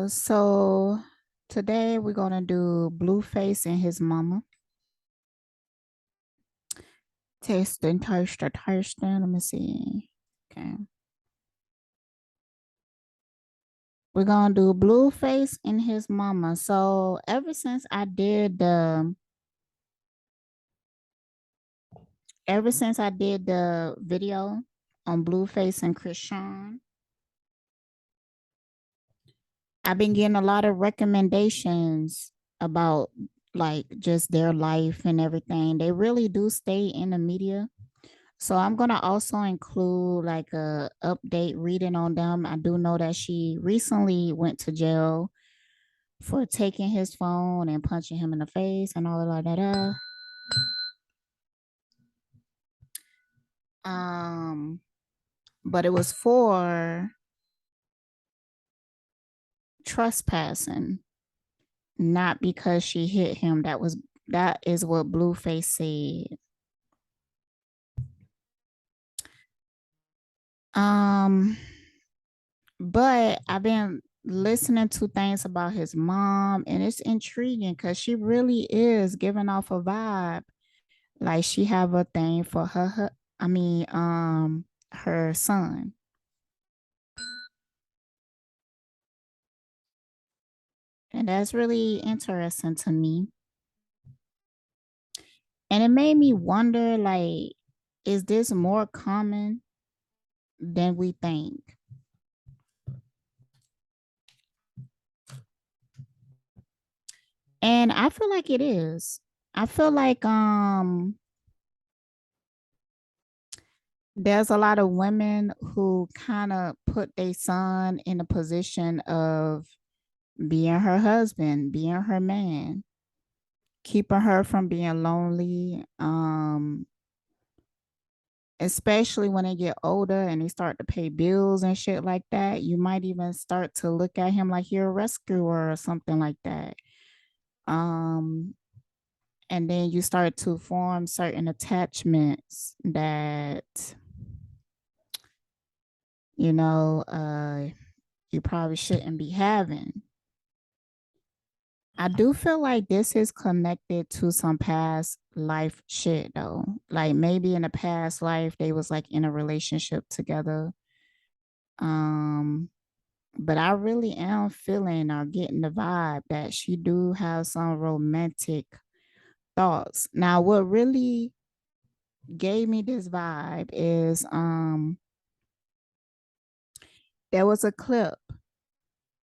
So today we're gonna do BlueFace and his mama. Tasting. Let me see. Okay. We're gonna do BlueFace and his mama. So ever since I did the video on BlueFace and Krishan, I've been getting a lot of recommendations about like just their life and everything. They really do stay in the media. So I'm gonna also include like a update reading on them. I do know that she recently went to jail for taking his phone and punching him in the face and all of that. Um, but it was for trespassing, not because she hit him. That is what BlueFace said. Um, but I've been listening to things about his mom, and it's intriguing because she really is giving off a vibe like she have a thing for her son. And that's really interesting to me. And it made me wonder, like, is this more common than we think? And I feel like it is. I feel like there's a lot of women who kind of put their son in a position of being her husband, being her man, keeping her from being lonely. Especially when they get older and they start to pay bills and shit like that, you might even start to look at him like you're a rescuer or something like that. Um, and then you start to form certain attachments that you know you probably shouldn't be having. I do feel like this is connected to some past life shit though. Like maybe in a past life they was like in a relationship together. Um but I really am feeling or getting the vibe that she do have some romantic thoughts. Now what really gave me this vibe is there was a clip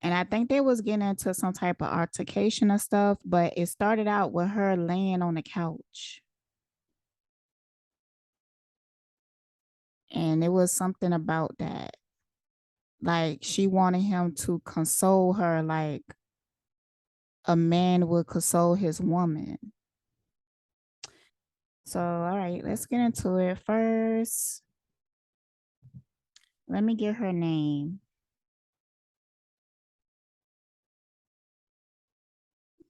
and I think they was getting into some type of altercation or stuff, but it started out with her laying on the couch. And it was something about that. Like she wanted him to console her like a man would console his woman. So, all right, let's get into it. First, let me get her name.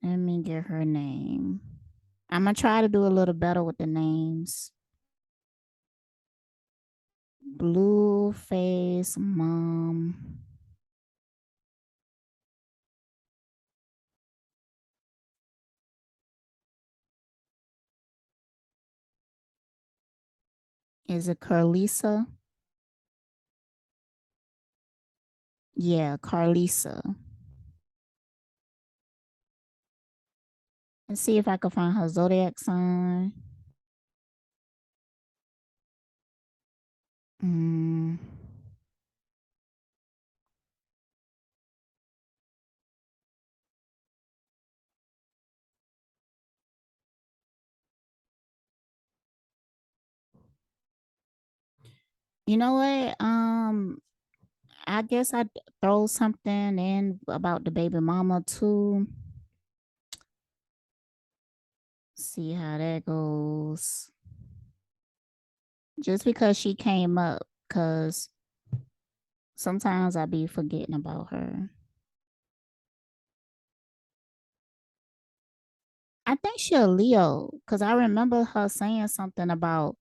Let me get her name. I'm going to try to do a little better with the names. BlueFace mom. Is it Karlissa? Yeah, Karlissa. Let's see if I can find her Zodiac sign. Mm. You know what? I guess I'd throw something in about the baby mama too. See how that goes. Just because she came up, because sometimes I be forgetting about her. I think she a Leo, because I remember her saying something about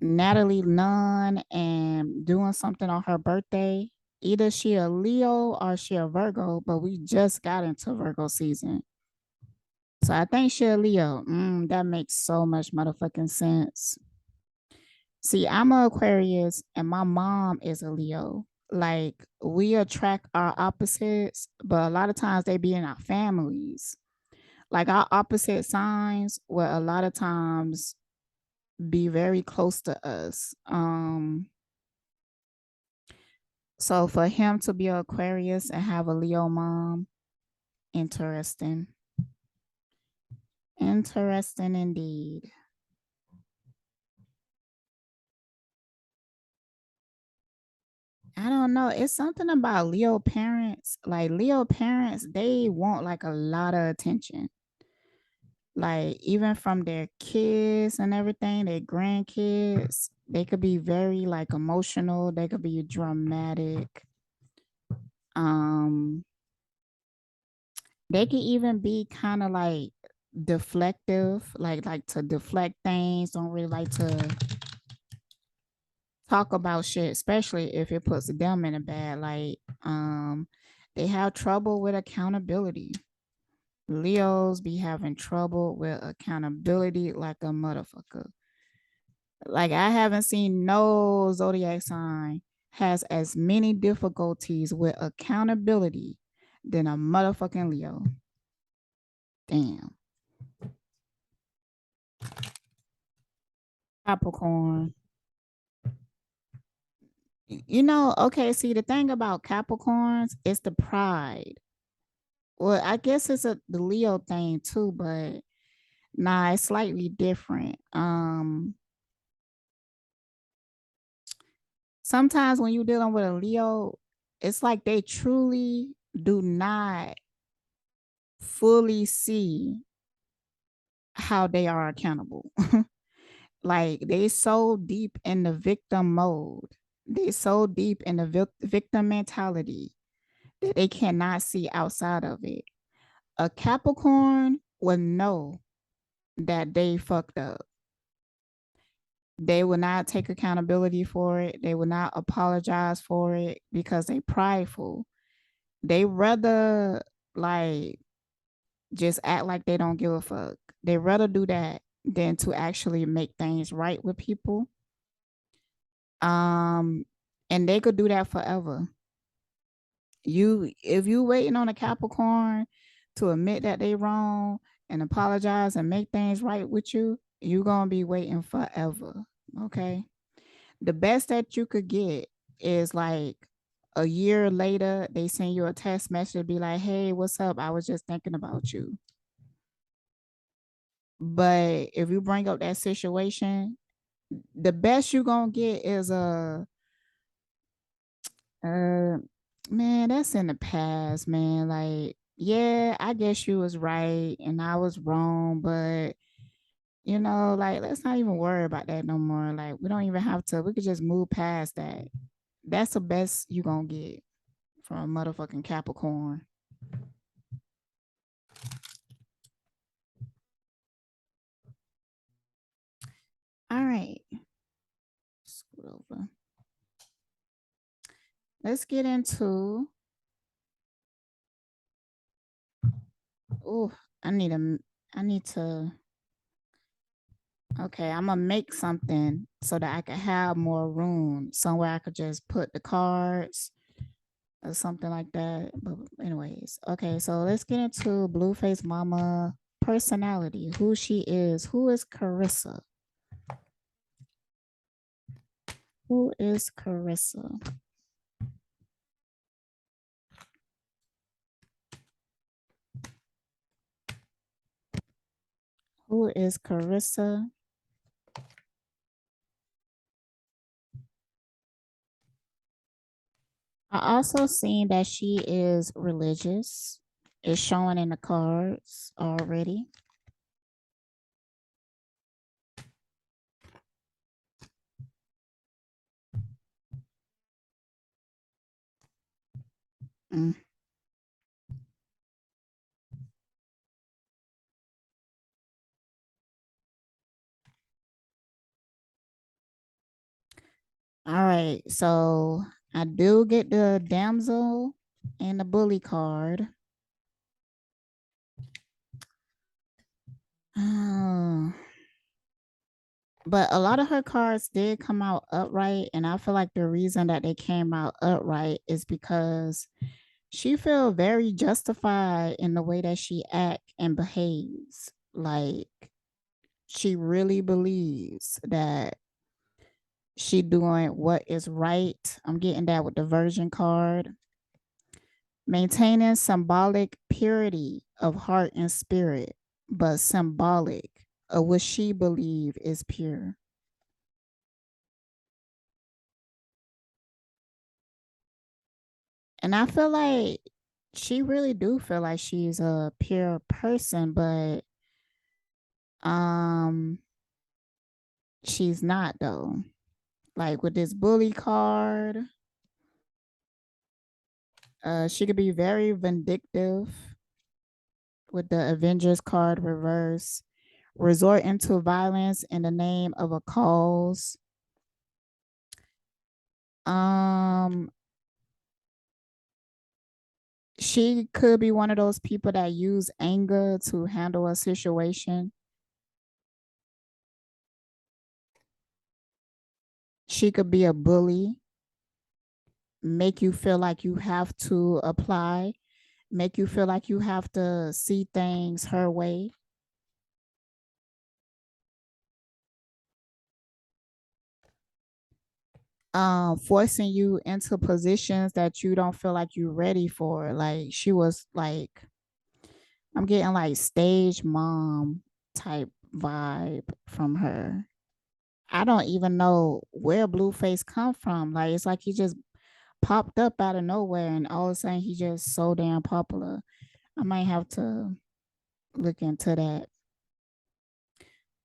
Natalie Nunn and doing something on her birthday. Either she a Leo or she a Virgo, but we just got into Virgo season. So I think she a Leo. That makes so much motherfucking sense. See, I'm a Aquarius and my mom is a Leo. Like we attract our opposites, but a lot of times they be in our families. Like our opposite signs will a lot of times be very close to us. So for him to be an Aquarius and have a Leo mom, interesting. Interesting indeed. I don't know. It's something about Leo parents. Like Leo parents, they want like a lot of attention. Like even from their kids and everything, their grandkids, they could be very like emotional. They could be dramatic. Um, they could even be kind of like deflective, like to deflect things. Don't really like to talk about shit, especially if it puts them in a bad light. They have trouble with accountability. Leos be having trouble with accountability like a motherfucker. Like I haven't seen no zodiac sign has as many difficulties with accountability than a motherfucking Leo. Damn. Capricorn. You know, okay, see the thing about Capricorns is the pride. Well, I guess it's the Leo thing too, but nah, it's slightly different. Sometimes when you're dealing with a Leo, it's like they truly do not fully see how they are accountable. Like they so deep in the victim mode. They so deep in the victim mentality that they cannot see outside of it. A Capricorn will know that they fucked up. They will not take accountability for it. They will not apologize for it because they prideful. They rather like just act like they don't give a fuck. They rather do that than to actually make things right with people. Um, and they could do that forever. If you waiting on a Capricorn to admit that they wrong and apologize and make things right with you, you gonna be waiting forever. Okay. The best that you could get is like a year later, they send you a text message, be like, hey, what's up? I was just thinking about you. But if you bring up that situation, the best you gonna get is uh man, that's in the past, man. Like, yeah, I guess you was right and I was wrong, but like let's not even worry about that no more. Like we don't even have to, we could just move past that. That's the best you gonna get from a motherfucking Capricorn. All right. Scoot over. Let's get into oh, I need a I need to okay, I'm gonna make something so that I can have more room somewhere I could just put the cards or something like that. But anyways, okay, so let's get into Blueface Mama personality, who she is. Who is Karlissa? Who is Karlissa? Who is Karlissa? I also seen that she is religious. It's showing in the cards already. Mm. All right. So I do get the damsel and the bully card. Oh. But a lot of her cards did come out upright, and I feel like the reason that they came out upright is because she feel very justified in the way that she act and behaves. Like she really believes that she doing what is right. I'm getting that with the Virgin card. Maintaining symbolic purity of heart and spirit, but symbolic of what she believe is pure. And I feel like she really do feel like she's a pure person, but um she's not though. Like with this bully card, she could be very vindictive with the Avengers card reverse, resort into violence in the name of a cause. Um, she could be one of those people that use anger to handle a situation. She could be a bully, make you feel like you have to apply, make you feel like you have to see things her way. Forcing you into positions that you don't feel like you're ready for. Like she was like, I'm getting like stage mom type vibe from her. I don't even know where BlueFace come from. Like it's like he just popped up out of nowhere and all of a sudden he just so damn popular. I might have to look into that.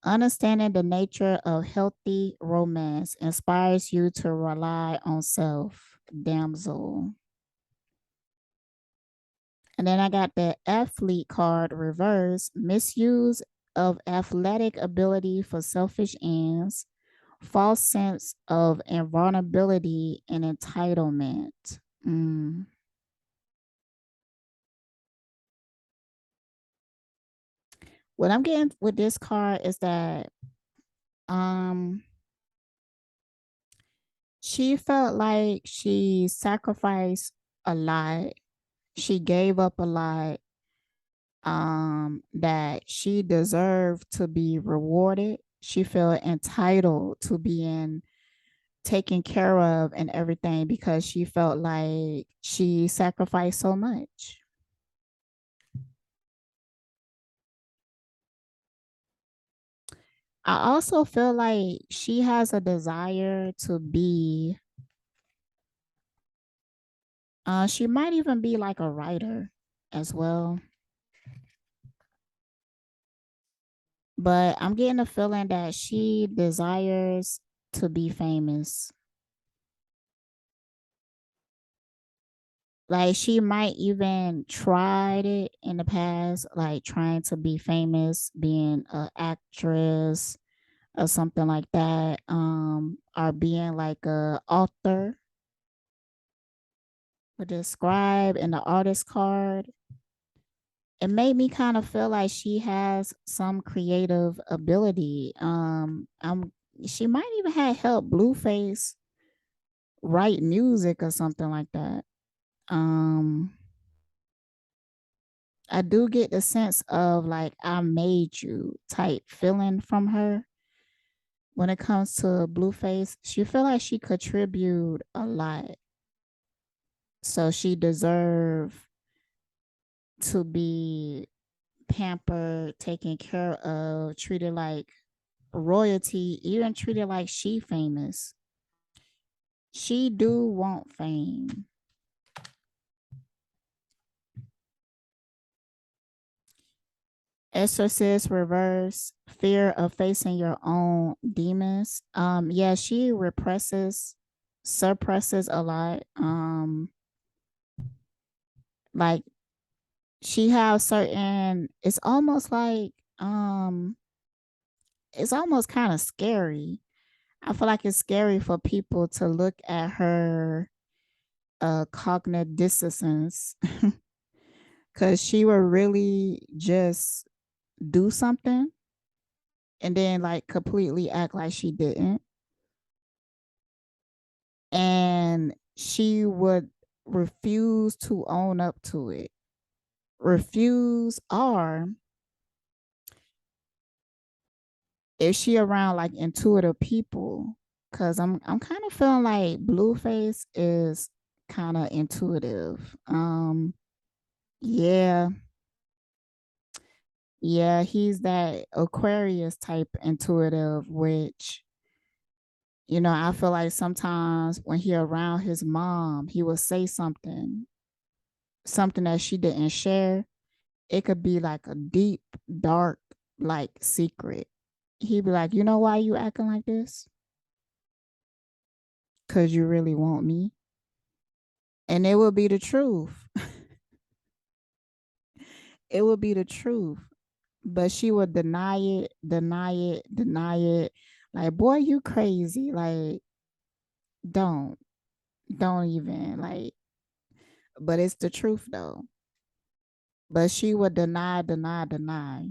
Understanding the nature of healthy romance inspires you to rely on self, damsel. And then I got the athlete card reverse, misuse of athletic ability for selfish ends, false sense of invulnerability and entitlement. Mm. What I'm getting with this card is that um she felt like she sacrificed a lot. She gave up a lot, that she deserved to be rewarded. She felt entitled to being taken care of and everything because she felt like she sacrificed so much. I also feel like she has a desire to be, she might even be like a writer as well. But I'm getting a feeling that she desires to be famous. Like she might even tried it in the past, like trying to be famous, being an actress or something like that, or being like a author with the scribe and the artist card. It made me kind of feel like she has some creative ability. She might even have helped BlueFace write music or something like that. Um, I do get the sense of like I made you type feeling from her when it comes to BlueFace. She feel like she contribute a lot, so she deserve to be pampered, taken care of, treated like royalty, even treated like she famous. She do want fame. Exorcist reverse, fear of facing your own demons. Yeah, she suppresses a lot. Like she has certain. It's almost kind of scary. I feel like it's scary for people to look at her cognitive dissonance because she would really just do something and then like completely act like she didn't. And she would refuse to own up to it. Refuse, or if she around like intuitive people, because I'm kind of feeling like BlueFace is kind of intuitive. Yeah, yeah, he's that Aquarius type intuitive, which I feel like sometimes when he around his mom, he will say something that she didn't share. It could be like a deep, dark, like secret. He'd be like, why you acting like this? Cause you really want me. And it will be the truth. It will be the truth. But she would deny it, deny it, deny it. Like, boy, you crazy. Like, don't, don't even like, but it's the truth though. But she would deny, deny, deny.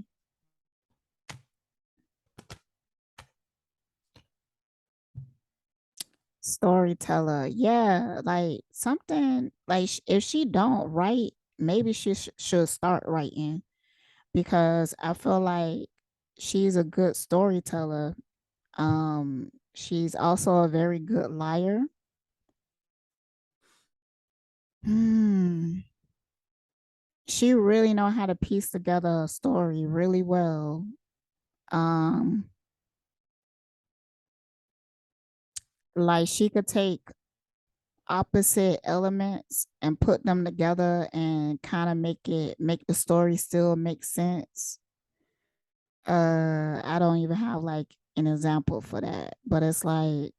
Storyteller, yeah, like something like if she don't write, maybe she should start writing because I feel like she's a good storyteller. She's also a very good liar. Hmm. She really know how to piece together a story really well. Um, like she could take opposite elements and put them together and kind of make the story still make sense. I don't even have like an example for that, but it's like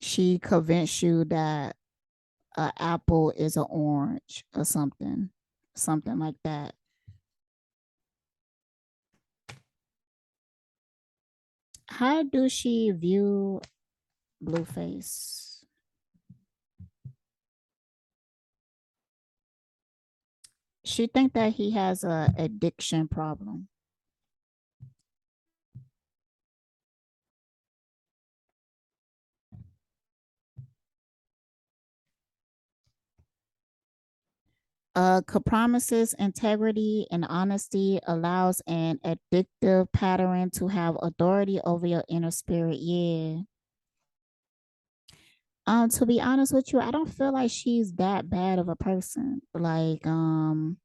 she convinced you that an apple is an orange or something like that. How do she view BlueFace? She think that he has a addiction problem. Compromises integrity and honesty, allows an addictive pattern to have authority over your inner spirit. Yeah. To be honest with you, I don't feel like she's that bad of a person. Like, I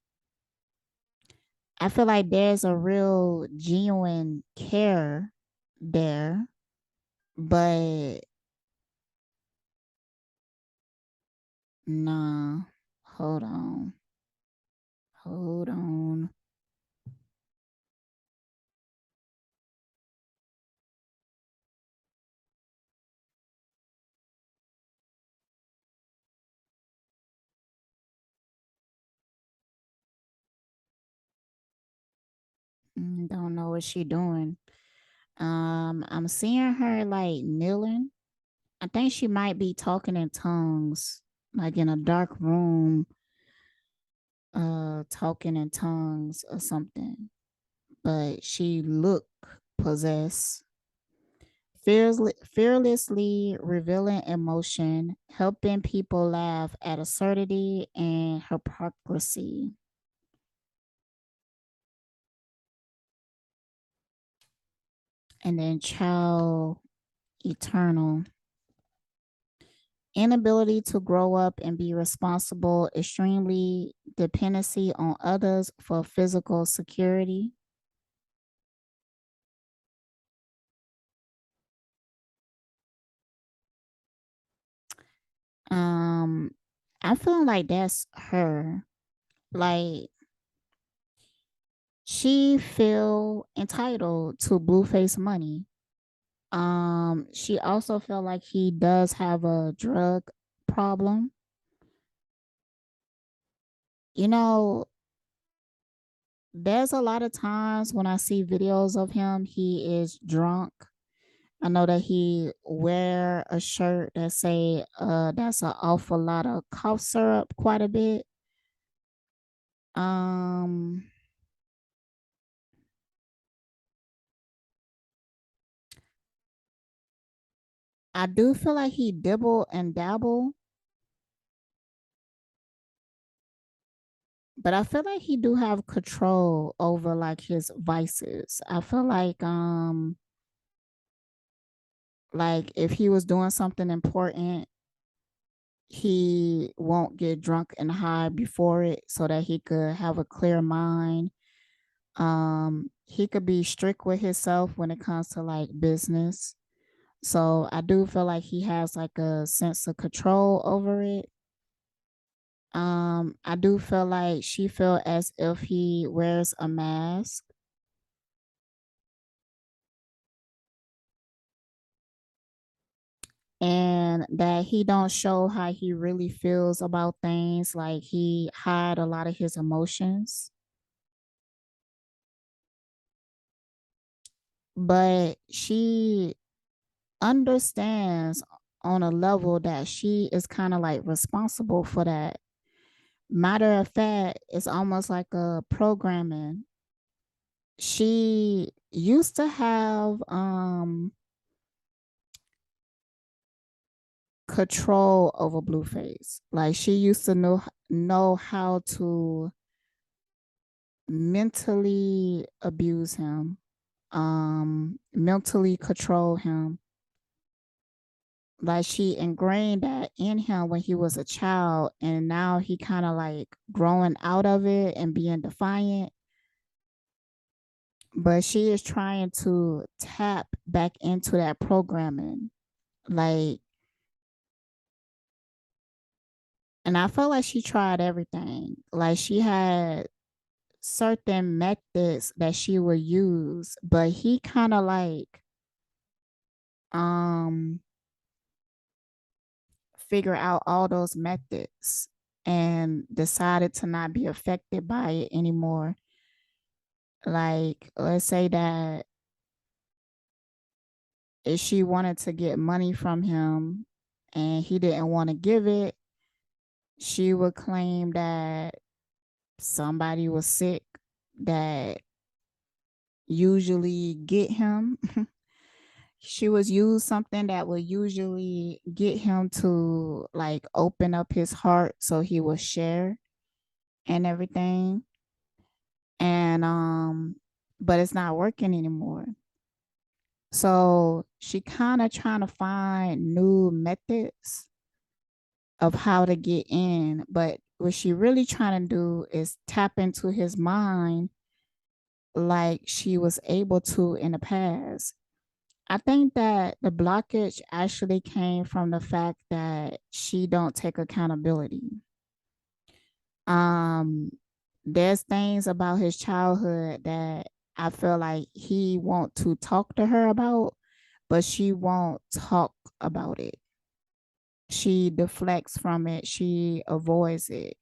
feel like there's a real genuine care there, but nah. Hold on. Hold on. Don't know what she doing. I'm seeing her like kneeling. I think she might be talking in tongues, like in a dark room, talking in tongues or something. But she look possessed. Fearlessly revealing emotion, helping people laugh at absurdity and hypocrisy. And then child eternal. Inability to grow up and be responsible, extremely dependency on others for physical security. Um, I feel like that's her. Like she feel entitled to Blueface money. She also felt like he does have a drug problem. You know, there's a lot of times when I see videos of him, he is drunk I know that he wear a shirt that say that's an awful lot of cough syrup quite a bit. Um I do feel like he dibble and dabble, but I feel like he do have control over like his vices. I feel like if he was doing something important, he won't get drunk and high before it so that he could have a clear mind. He could be strict with himself when it comes to like business. So I do feel like he has like a sense of control over it. I do feel like she feel as if he wears a mask and that he don't show how he really feels about things, like he hide a lot of his emotions. But she understands on a level that she is kind of like responsible for that. Matter of fact, it's almost like a programming. She used to have control over BlueFace. Like she used to know how to mentally abuse him, mentally control him. Like she ingrained that in him when he was a child, and now he kind of like growing out of it and being defiant. But she is trying to tap back into that programming. Like, and I felt like she tried everything. Like she had certain methods that she would use, but he kind of like um figure out all those methods and decided to not be affected by it anymore. Like, let's say that if she wanted to get money from him and he didn't want to give it, she would claim that somebody was sick that usually get him. She was use something that would usually get him to like open up his heart so he will share and everything. And but it's not working anymore. So she kind of trying to find new methods of how to get in, but what she really trying to do is tap into his mind like she was able to in the past. I think that the blockage actually came from the fact that she don't take accountability. Um, there's things about his childhood that I feel like he want to talk to her about, but she won't talk about it. She deflects from it. She avoids it.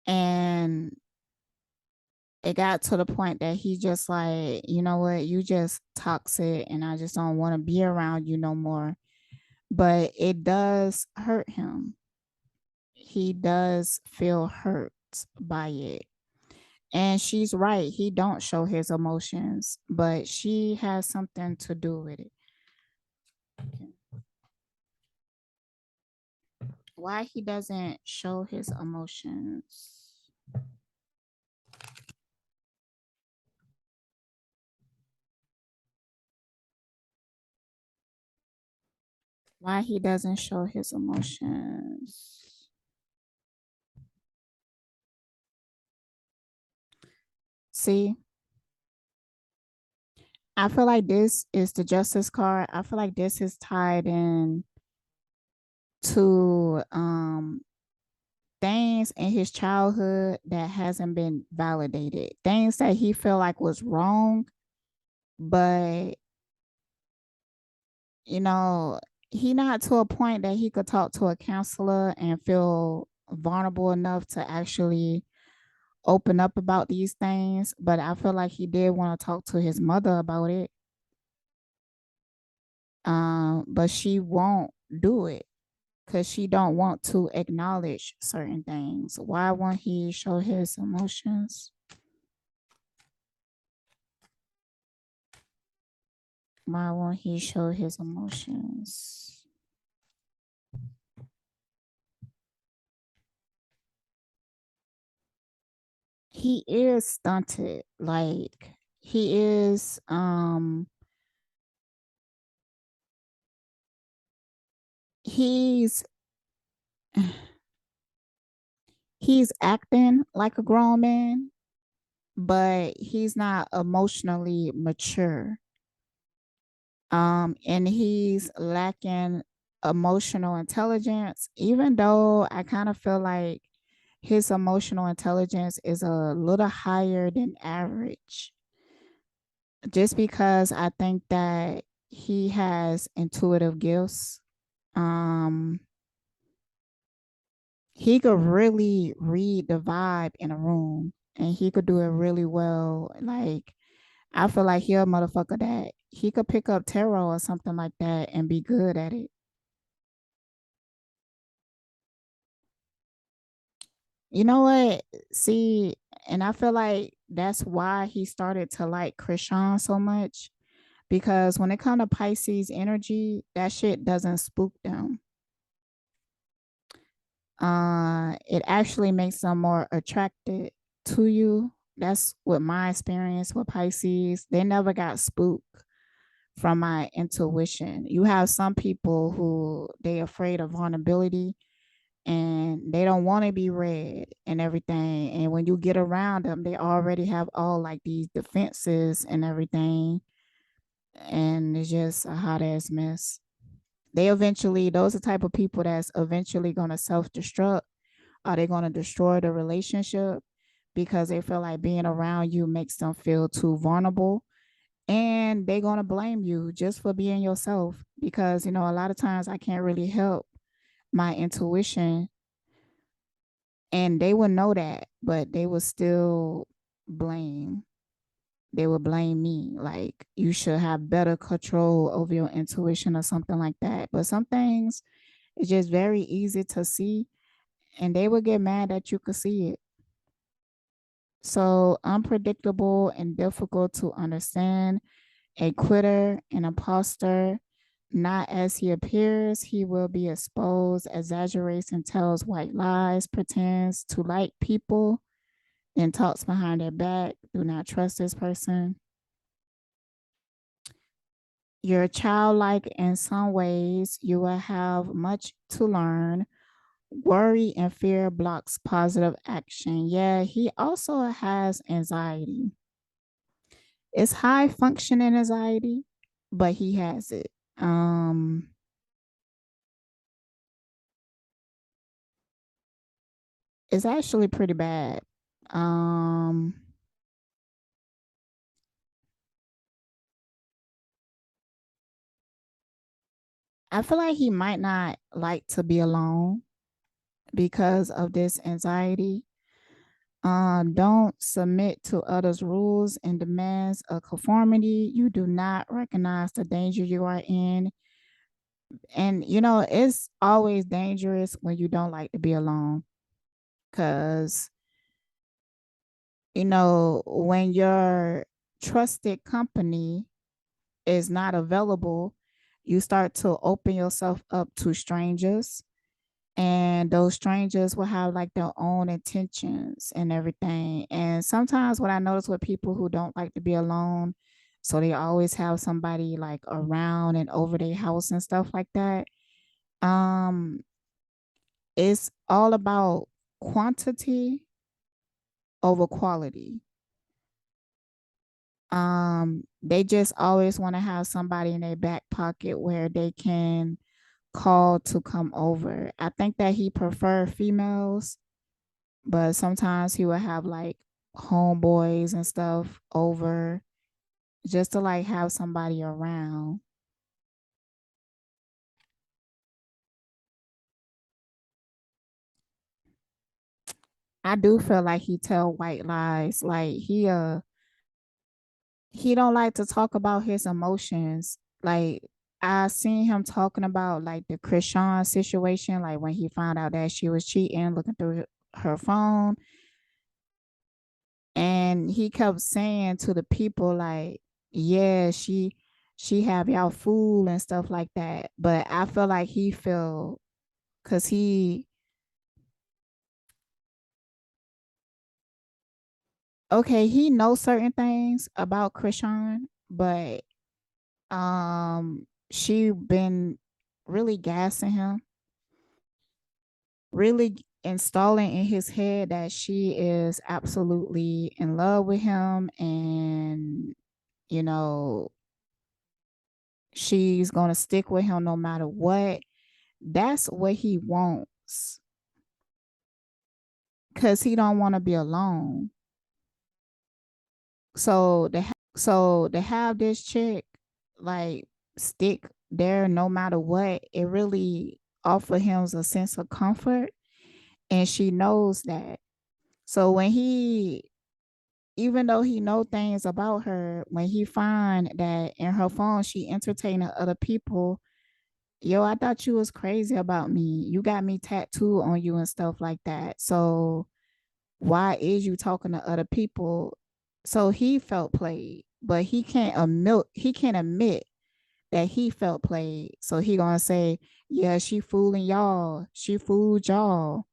And it got to the point that he just like, you know what, you just toxic and I just don't want to be around you no more. But it does hurt him. He does feel hurt by it. And she's right. He don't show his emotions, but she has something to do with it. Why he doesn't show his emotions? Why he doesn't show his emotions? See, I feel like this is the justice card. I feel like this is tied in to things in his childhood that hasn't been validated. Things that he felt like was wrong, but you know, he not to a point that he could talk to a counselor and feel vulnerable enough to actually open up about these things, but I feel like he did want to talk to his mother about it. But she won't do it because she don't want to acknowledge certain things. Why won't he show his emotions? Why won't he show his emotions? He is stunted. Like he is he's he's acting like a grown man, but he's not emotionally mature. And he's lacking emotional intelligence, even though I kind of feel like his emotional intelligence is a little higher than average, just because I think that he has intuitive gifts. Um, he could really read the vibe in a room and he could do it really well. Like, I feel like he a motherfucker that he could pick up tarot or something like that and be good at it. You know what? See, and I feel like that's why he started to like Krishan so much, because when it comes to Pisces energy, that shit doesn't spook them. It actually makes them more attracted to you. That's what my experience with Pisces. They never got spooked from my intuition. You have some people who they afraid of vulnerability and they don't want to be read and everything. And when you get around them, they already have all like these defenses and everything. And it's just a hot ass mess. They eventually, those are the type of people that's eventually gonna self-destruct. Are they gonna destroy the relationship because they feel like being around you makes them feel too vulnerable? And they're gonna blame you just for being yourself, because a lot of times I can't really help my intuition, and they would know that, but they would still blame. They would blame me, like you should have better control over your intuition or something like that. But some things it's just very easy to see, and they would get mad that you could see it. So unpredictable and difficult to understand, a quitter, an imposter, not as he appears, he will be exposed, exaggerates and tells white lies, pretends to like people, and talks behind their back. Do not trust this person. You're childlike in some ways. You will have much to learn. Worry and fear blocks positive action. Yeah, he also has anxiety. It's high functioning anxiety, but he has it. Um, it's actually pretty bad. Um, I feel like he might not like to be alone because of this anxiety. Don't submit to others' rules and demands of conformity. You do not recognize the danger you are in. And, it's always dangerous when you don't like to be alone because, when your trusted company is not available, you start to open yourself up to strangers, and those strangers will have like their own intentions and everything. And sometimes what I notice with people who don't like to be alone, so they always have somebody like around and over their house and stuff like that. Um, it's all about quantity over quality. They just always want to have somebody in their back pocket where they can call to come over. I think that he preferred females, but sometimes he would have like homeboys and stuff over just to like have somebody around. I do feel like he tell white lies. Like he don't like to talk about his emotions. Like I seen him talking about like the Krishan situation, like when he found out that she was cheating, looking through her phone, and he kept saying to the people like, yeah, she have y'all fooled and stuff like that. But I feel like he feel because he okay, he knows certain things about Krishan, but she been really gassing him, really installing in his head that she is absolutely in love with him, and you know she's going to stick with him no matter what. That's what he wants because he don't want to be alone. So to have this chick like stick there no matter what, it really offer him a sense of comfort, and she knows that. So when he, even though he know things about her, when he find that in her phone she entertaining other people, yo, I thought you was crazy about me. You got me tattooed on you and stuff like that. So why is you talking to other people? So he felt played, but he can't admit that he felt played. So he gonna say, yeah, she fooling y'all. She fooled y'all.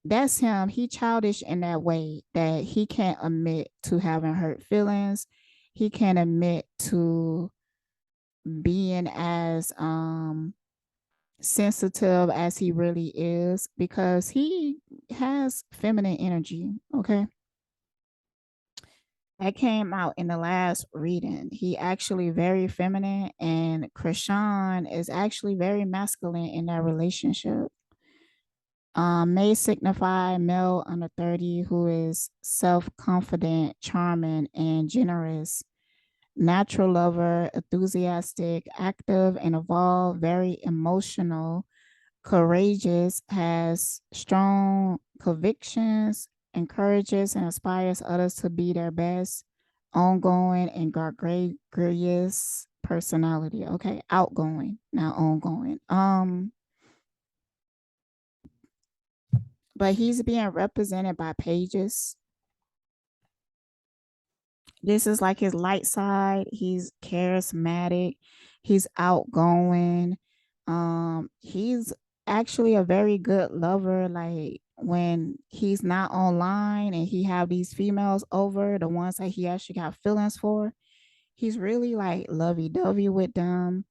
That's him. He childish in that way that he can't admit to having hurt feelings. He can't admit to being as sensitive as he really is because he has feminine energy. Okay. That came out in the last reading. He actually very feminine, and Krishan is actually very masculine in that relationship. May signify male under 30 who is self-confident, charming, and generous, natural lover, enthusiastic, active, and evolved, very emotional, courageous, has strong convictions, encourages and inspires others to be their best, ongoing, and gregarious personality. Okay, outgoing, not ongoing. But he's being represented by pages. This is like his light side. He's charismatic. He's outgoing. He's actually a very good lover. Like when he's not online and he have these females over, the ones that he actually got feelings for, he's really like lovey-dovey with them.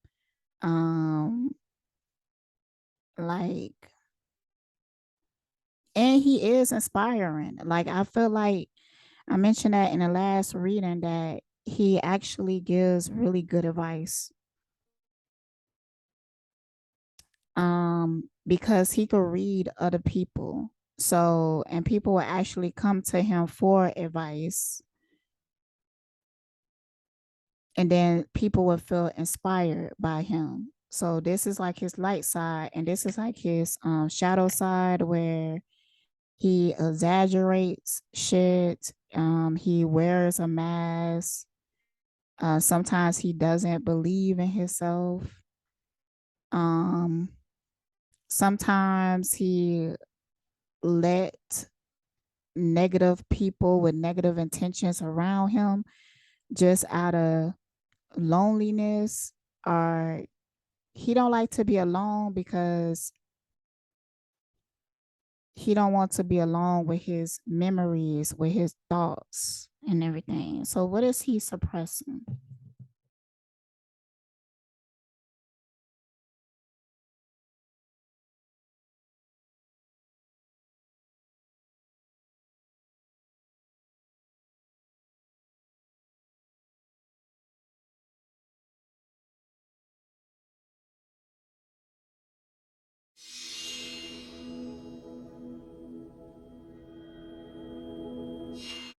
Um, like, and he is inspiring. Like I feel like I mentioned that in the last reading that he actually gives really good advice. Because he could read other people. So, and people will actually come to him for advice. And then people will feel inspired by him. So this is like his light side, and this is like his shadow side where he exaggerates shit. He wears a mask. Sometimes he doesn't believe in himself. Um, Sometimes he let negative people with negative intentions around him just out of loneliness, or he don't like to be alone because he don't want to be alone with his memories, with his thoughts and everything. So what is he suppressing?